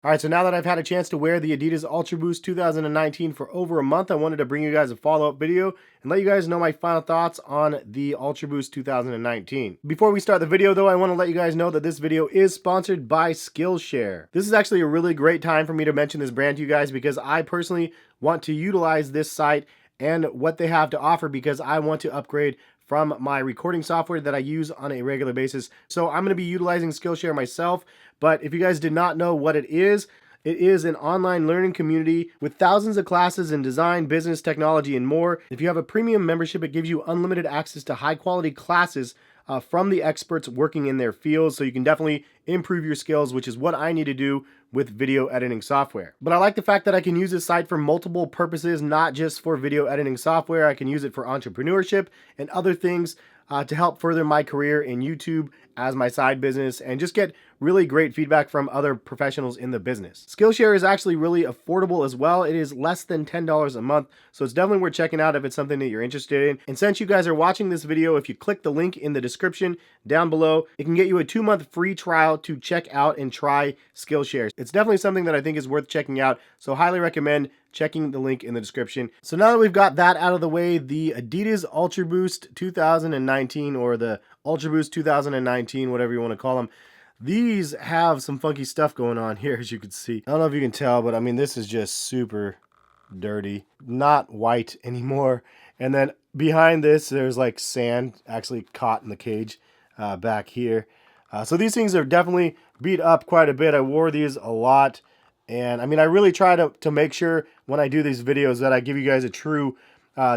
All right, so now that I've had a chance to wear the Adidas Ultraboost 2019 for over a month, I wanted to bring you guys a follow-up video and let you guys know my final thoughts on the Ultraboost 2019. Before we start the video though, I want to let you guys know that this video is sponsored by Skillshare. This is actually a really great time for me to mention this brand to you guys because I personally want to utilize this site and what they have to offer because I want to upgrade from my recording software that I use on a regular basis. So I'm going to be utilizing Skillshare myself, but if you guys did not know what it is an online learning community with thousands of classes in design, business, technology, and more. If you have a premium membership, it gives you unlimited access to high quality classes from the experts working in their fields, so you can definitely improve your skills, which is what I need to do with video editing software. But I like the fact that I can use this site for multiple purposes, not just for video editing software. I can use it for entrepreneurship and other things to help further my career in YouTube as my side business and just get really great feedback from other professionals in the business. Skillshare is actually really affordable as well. It is less than $10 a month, so it's definitely worth checking out if it's something that you're interested in. And since you guys are watching this video, if you click the link in the description down below, it can get you a 2-month free trial to check out and try Skillshare. It's definitely something that I think is worth checking out, so highly recommend checking the link in the description. So now that we've got that out of the way, the Adidas Ultraboost 2019 or the Ultraboost 2019, whatever you want to call them, these have some funky stuff going on here, as you can see. I don't know if you can tell, but I mean, this is just super dirty, not white anymore. And then behind this, there's like sand actually caught in the cage back here. So these things are definitely beat up quite a bit. I wore these a lot. And I mean, I really try to make sure when I do these videos that I give you guys a true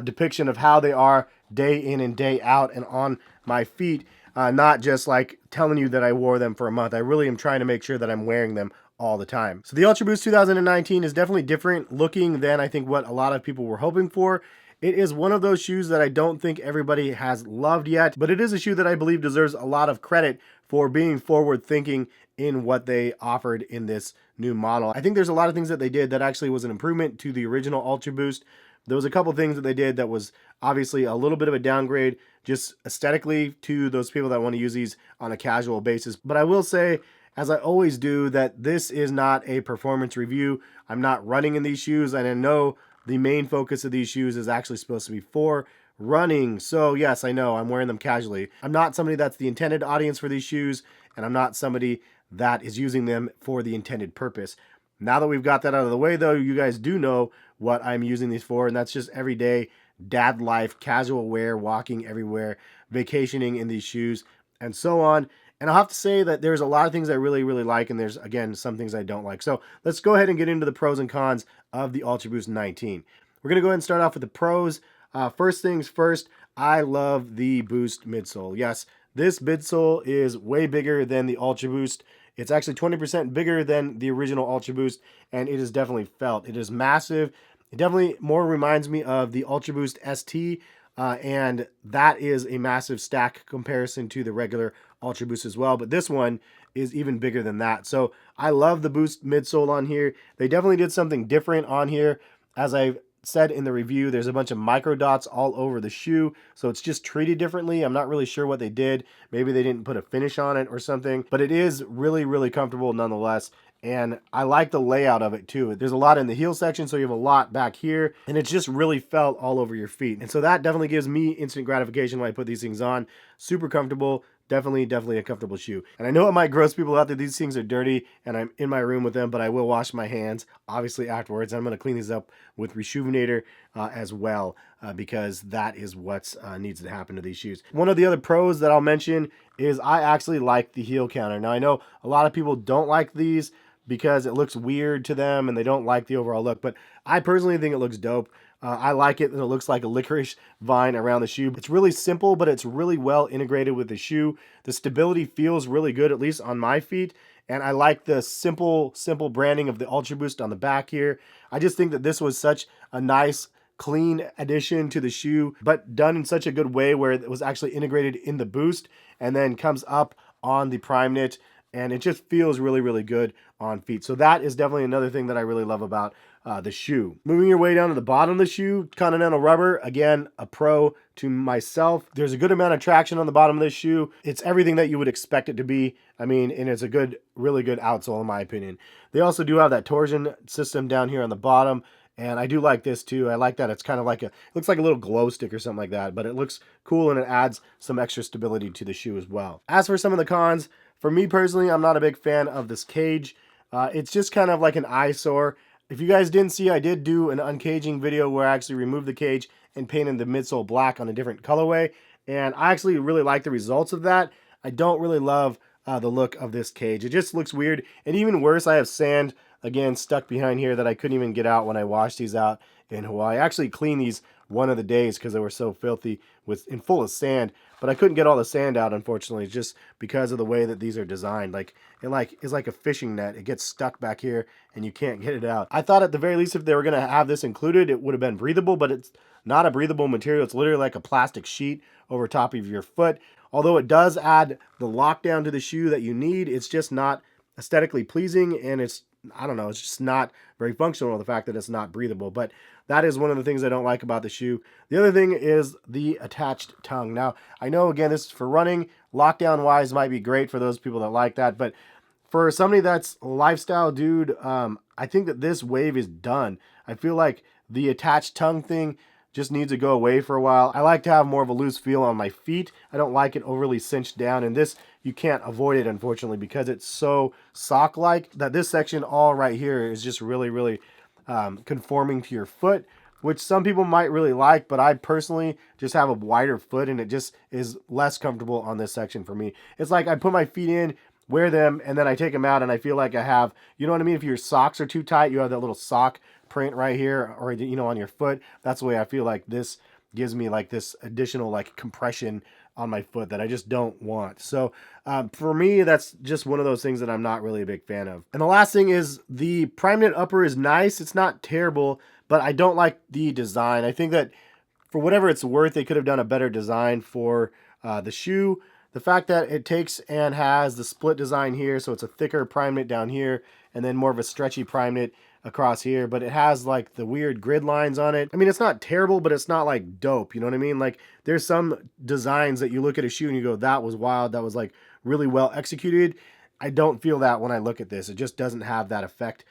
depiction of how they are day in and day out and on my feet, not just like telling you that I wore them for a month. I really am trying to make sure that I'm wearing them all the time. So the Ultraboost 2019 is definitely different looking than I think what a lot of people were hoping for. It is one of those shoes that I don't think everybody has loved yet, but it is a shoe that I believe deserves a lot of credit for being forward thinking in what they offered in this new model. I think there's a lot of things that they did that actually was an improvement to the original Ultraboost. There was a couple things that they did that was obviously a little bit of a downgrade just aesthetically to those people that want to use these on a casual basis. But I will say, as I always do, that this is not a performance review. I'm not running in these shoes, and I know the main focus of these shoes is actually supposed to be for running. So yes, I know I'm wearing them casually. I'm not somebody that's the intended audience for these shoes, and I'm not somebody that is using them for the intended purpose. Now that we've got that out of the way though, you guys do know what I'm using these for, and that's just everyday dad life, casual wear, walking everywhere, vacationing in these shoes, and so on. And I'll have to say that there's a lot of things I really, really like, and there's, again, some things I don't like. So let's go ahead and get into the pros and cons of the Ultraboost 19. We're going to go ahead and start off with the pros. First things first, I love the Boost midsole. Yes, this midsole is way bigger than the Ultraboost. It's actually 20% bigger than the original Ultraboost, and it is definitely felt. It is massive. It definitely more reminds me of the Ultraboost ST, and that is a massive stack comparison to the regular Ultraboost as well. But this one is even bigger than that. So I love the Boost midsole on here. They definitely did something different on here. As I've said in the review, there's a bunch of micro dots all over the shoe, so it's just treated differently. I'm not really sure what they did. Maybe they didn't put a finish on it or something, but it is really, really comfortable nonetheless. And I like the layout of it too. There's a lot in the heel section, so you have a lot back here, and it's just really felt all over your feet. And so that definitely gives me instant gratification when I put these things on. Super comfortable. Definitely a comfortable shoe. And I know it might gross people out that these things are dirty and I'm in my room with them, but I will wash my hands obviously afterwards. I'm going to clean these up with Reshoevn8r as well because that is what needs to happen to these shoes. One of the other pros that I'll mention is I actually like the heel counter. Now I know a lot of people don't like these because it looks weird to them and they don't like the overall look, but I personally think it looks dope. I like it, and it looks like a licorice vine around the shoe. It's really simple, but it's really well integrated with the shoe. The stability feels really good, at least on my feet, and I like the simple branding of the Ultraboost on the back here. I just think that this was such a nice, clean addition to the shoe, but done in such a good way where it was actually integrated in the Boost and then comes up on the Primeknit. and it just feels really, really good on feet. So that is definitely another thing that I really love about the shoe. Moving your way down to the bottom of the shoe, Continental rubber, again, a pro to myself. There's a good amount of traction on the bottom of this shoe. It's everything that you would expect it to be. I mean, and it's a good, really good outsole in my opinion. They also do have that torsion system down here on the bottom, and I do like this too. I like that it's kind of like it looks like a little glow stick or something like that, but it looks cool and it adds some extra stability to the shoe as well. As for some of the cons, for me personally, I'm not a big fan of this cage. It's just kind of like an eyesore. If you guys didn't see, I did do an uncaging video where I actually removed the cage and painted the midsole black on a different colorway, and I actually really like the results of that. I don't really love the look of this cage. It just looks weird, and even worse, I have sand, again, stuck behind here that I couldn't even get out when I washed these out in Hawaii. I actually cleaned these one of the days because they were so filthy and full of sand, but I couldn't get all the sand out, unfortunately, just because of the way that these are designed. Like it is like a fishing net. It gets stuck back here and you can't get it out. I thought at the very least if they were going to have this included, it would have been breathable, but it's not a breathable material. It's literally like a plastic sheet over top of your foot. Although it does add the lockdown to the shoe that you need, it's just not aesthetically pleasing, and it's, I don't know, it's just not very functional, the fact that it's not breathable. But that is one of the things I don't like about the shoe. The other thing is the attached tongue. Now, I know, again, this is for running. Lockdown-wise might be great for those people that like that, but for somebody that's a lifestyle dude, I think that this wave is done. I feel like the attached tongue thing just needs to go away for a while. I like to have more of a loose feel on my feet. I don't like it overly cinched down, and this, you can't avoid it, unfortunately, because it's so sock-like that this section all right here is just really, really conforming to your foot, which some people might really like, but I personally just have a wider foot, and it just is less comfortable on this section for me. It's like I put my feet in, wear them, and then I take them out, and I feel like I have, you know what I mean? If your socks are too tight, you have that little sock print right here, or, you know, on your foot. That's the way I feel like this gives me like this additional like compression on my foot that I just don't want. So for me, that's just one of those things that I'm not really a big fan of. And the last thing is the Primeknit upper is nice. It's not terrible, but I don't like the design. I think that for whatever it's worth, they could have done a better design for the shoe. The fact that it takes and has the split design here, so it's a thicker Primeknit down here, and then more of a stretchy Primeknit across here, but it has like the weird grid lines on it. I mean, it's not terrible, but it's not like dope, you know what I mean? Like there's some designs that you look at a shoe and you go, that was wild, that was like really well executed. I don't feel that when I look at this. It just doesn't have that effect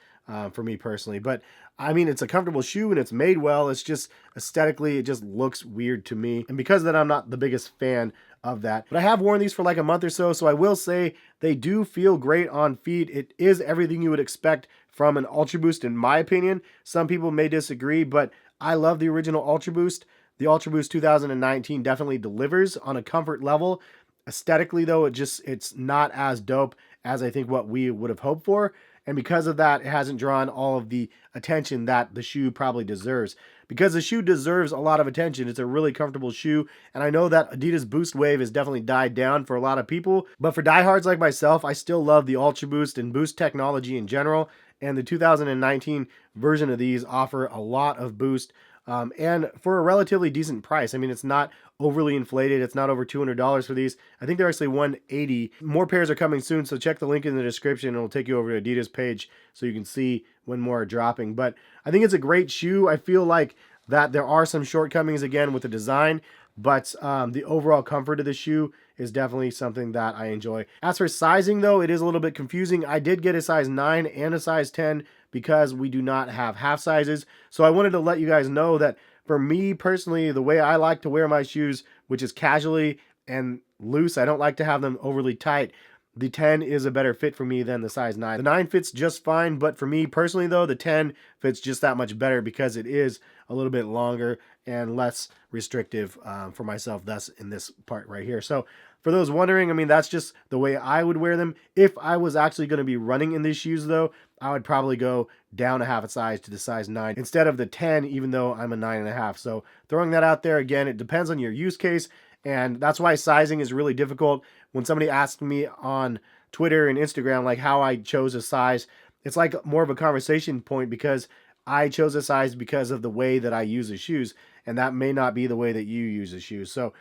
for me personally. But I mean, it's a comfortable shoe and it's made well. It's just aesthetically, it just looks weird to me. And because of that, I'm not the biggest fan of that. But I have worn these for like a month or so, so I will say they do feel great on feet. It is everything you would expect from an Ultraboost, in my opinion. Some people may disagree, but I love the original Ultraboost. The Ultraboost 2019 definitely delivers on a comfort level. Aesthetically, though, it's not as dope as I think what we would have hoped for. And because of that, it hasn't drawn all of the attention that the shoe probably deserves. Because the shoe deserves a lot of attention. It's a really comfortable shoe. And I know that Adidas Boost wave has definitely died down for a lot of people. But for diehards like myself, I still love the Ultraboost and Boost technology in general. And the 2019 version of these offer a lot of boost. And for a relatively decent price. I mean, it's not overly inflated. It's not over $200 for these. I think they're actually $180. More pairs are coming soon, so check the link in the description. It'll take you over to Adidas page so you can see when more are dropping. But I think it's a great shoe. I feel like that there are some shortcomings again with the design, but the overall comfort of the shoe is definitely something that I enjoy. As for sizing, though, it is a little bit confusing. I did get a size 9 and a size 10 because we do not have half sizes. So I wanted to let you guys know that for me personally, the way I like to wear my shoes, which is casually and loose, I don't like to have them overly tight. The 10 is a better fit for me than the size 9. The 9 fits just fine, but for me personally though, the 10 fits just that much better because it is a little bit longer and less restrictive for myself, thus in this part right here. So for those wondering, I mean, that's just the way I would wear them. If I was actually going to be running in these shoes though, I would probably go down a half a size to the size 9 instead of the 10, even though I'm a 9.5. So throwing that out there, again, it depends on your use case. And that's why sizing is really difficult. When somebody asks me on Twitter and Instagram, like how I chose a size, it's like more of a conversation point because I chose a size because of the way that I use the shoes. And that may not be the way that you use the shoes. So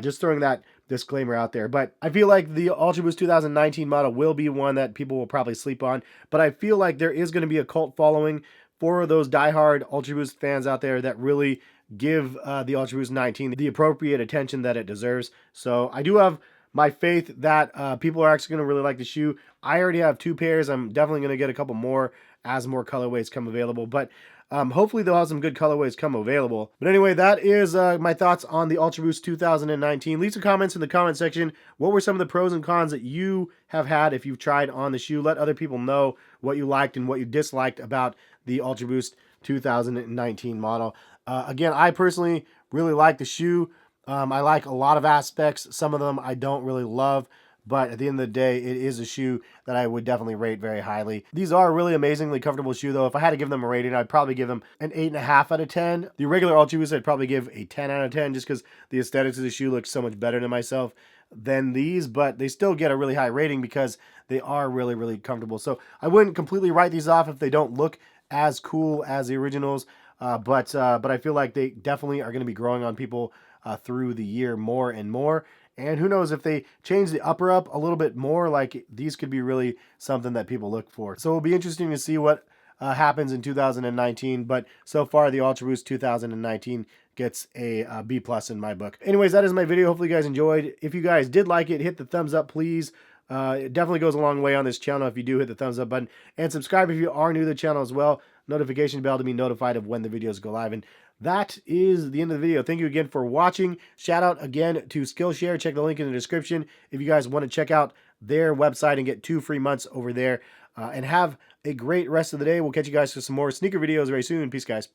Just throwing that disclaimer out there. But I feel like the Ultraboost 2019 model will be one that people will probably sleep on. But I feel like there is going to be a cult following for those diehard Ultraboost fans out there that really give the Ultraboost 19 the appropriate attention that it deserves. So I do have my faith that people are actually going to really like the shoe. I already have 2 pairs. I'm definitely going to get a couple more as more colorways come available. But hopefully they'll have some good colorways come available. But anyway, that is my thoughts on the Ultraboost 2019. Leave some comments in the comment section. What were some of the pros and cons that you have had if you've tried on the shoe? Let other people know what you liked and what you disliked about the Ultraboost 2019 model. Again, I personally really like the shoe. I like a lot of aspects. Some of them I don't really love. But at the end of the day, it is a shoe that I would definitely rate very highly. These are a really amazingly comfortable shoe, though. If I had to give them a rating, I'd probably give them an 8.5 out of 10. The regular Ultraboost, I'd probably give a 10 out of 10, just because the aesthetics of the shoe looks so much better to myself than these. But they still get a really high rating because they are really, really comfortable. So I wouldn't completely write these off if they don't look as cool as the originals. But I feel like they definitely are going to be growing on people through the year more and more. And who knows, if they change the upper up a little bit more, like these could be really something that people look for. So it'll be interesting to see what happens in 2019. But so far, the Ultraboost 2019 gets a B+ in my book. Anyways, that is my video. Hopefully you guys enjoyed. If you guys did like it, hit the thumbs up, please. It definitely goes a long way on this channel if you do hit the thumbs up button. And subscribe if you are new to the channel as well. Notification bell to be notified of when the videos go live. And that is the end of the video. Thank you again for watching. Shout out again to Skillshare. Check the link in the description if you guys want to check out their website and get 2 free months over there. And have a great rest of the day. We'll catch you guys for some more sneaker videos very soon. Peace, guys.